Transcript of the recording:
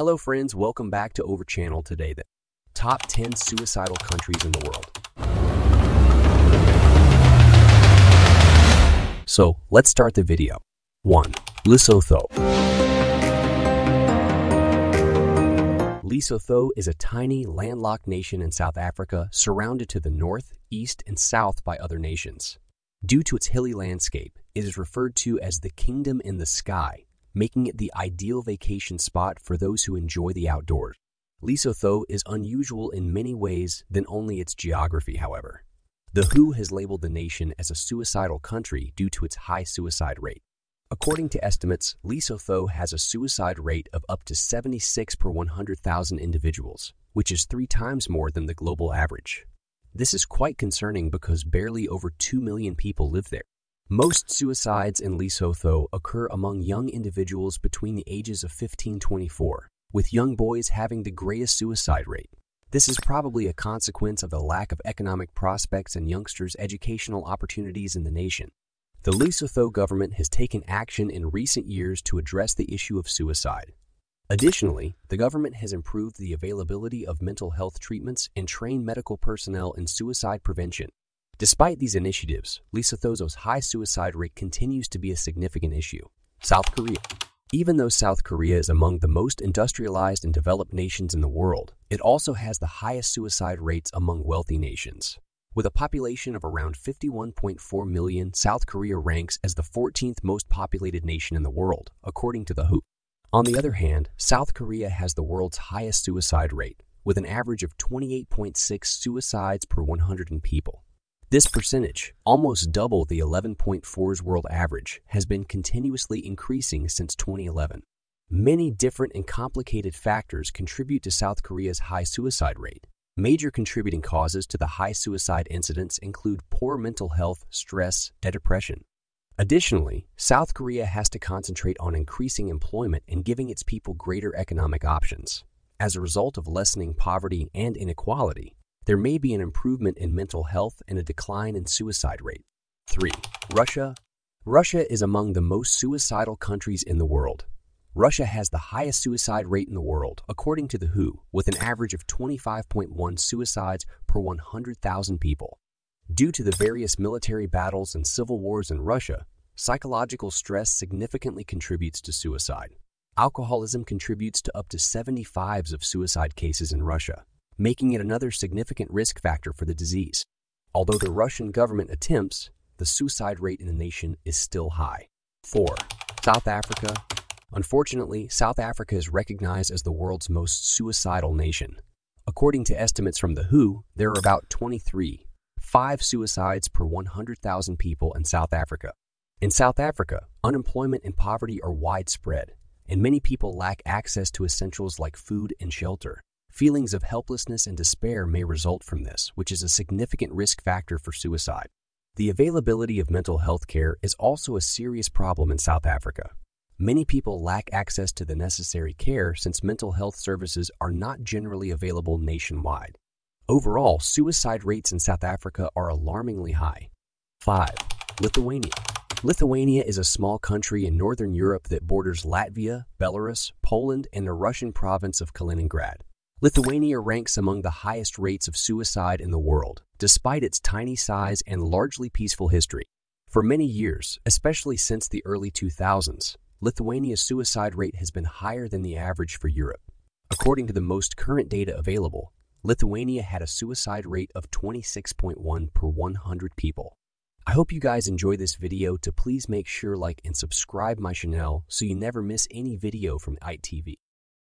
Hello friends, welcome back to Over Channel today. The top 10 suicidal countries in the world. So let's start the video. 1. Lesotho. Lesotho is a tiny landlocked nation in South Africa surrounded to the north, east, and south by other nations. Due to its hilly landscape, it is referred to as the Kingdom in the Sky, making it the ideal vacation spot for those who enjoy the outdoors. Lesotho is unusual in many ways than only its geography, however. The WHO has labeled the nation as a suicidal country due to its high suicide rate. According to estimates, Lesotho has a suicide rate of up to 76 per 100,000 individuals, which is 3 times more than the global average. This is quite concerning because barely over 2 million people live there. Most suicides in Lesotho occur among young individuals between the ages of 15 to 24, with young boys having the greatest suicide rate. This is probably a consequence of the lack of economic prospects and youngsters' educational opportunities in the nation. The Lesotho government has taken action in recent years to address the issue of suicide. Additionally, the government has improved the availability of mental health treatments and trained medical personnel in suicide prevention. Despite these initiatives, Lesotho's high suicide rate continues to be a significant issue. South Korea. Even though South Korea is among the most industrialized and developed nations in the world, it also has the highest suicide rates among wealthy nations. With a population of around 51.4 million, South Korea ranks as the 14th most populated nation in the world, according to the WHO. On the other hand, South Korea has the world's highest suicide rate, with an average of 28.6 suicides per 100 people. This percentage, almost double the 11.4's world average, has been continuously increasing since 2011. Many different and complicated factors contribute to South Korea's high suicide rate. Major contributing causes to the high suicide incidence include poor mental health, stress, and depression. Additionally, South Korea has to concentrate on increasing employment and giving its people greater economic options. As a result of lessening poverty and inequality, there may be an improvement in mental health and a decline in suicide rate. 3. Russia. Russia is among the most suicidal countries in the world. Russia has the highest suicide rate in the world, according to the WHO, with an average of 25.1 suicides per 100,000 people. Due to the various military battles and civil wars in Russia, psychological stress significantly contributes to suicide. Alcoholism contributes to up to 75% of suicide cases in Russia, making it another significant risk factor for the disease. Although the Russian government attempts, the suicide rate in the nation is still high. 4. South Africa. Unfortunately, South Africa is recognized as the world's most suicidal nation. According to estimates from the WHO, there are about 5 suicides per 100,000 people in South Africa. In South Africa, unemployment and poverty are widespread, and many people lack access to essentials like food and shelter. Feelings of helplessness and despair may result from this, which is a significant risk factor for suicide. The availability of mental health care is also a serious problem in South Africa. Many people lack access to the necessary care since mental health services are not generally available nationwide. Overall, suicide rates in South Africa are alarmingly high. 5. Lithuania. Lithuania is a small country in northern Europe that borders Latvia, Belarus, Poland, and the Russian province of Kaliningrad. Lithuania ranks among the highest rates of suicide in the world, despite its tiny size and largely peaceful history. For many years, especially since the early 2000s, Lithuania's suicide rate has been higher than the average for Europe. According to the most current data available, Lithuania had a suicide rate of 26.1 per 100 people. I hope you guys enjoy this video. Please make sure like and subscribe my channel so you never miss any video from TIT TV.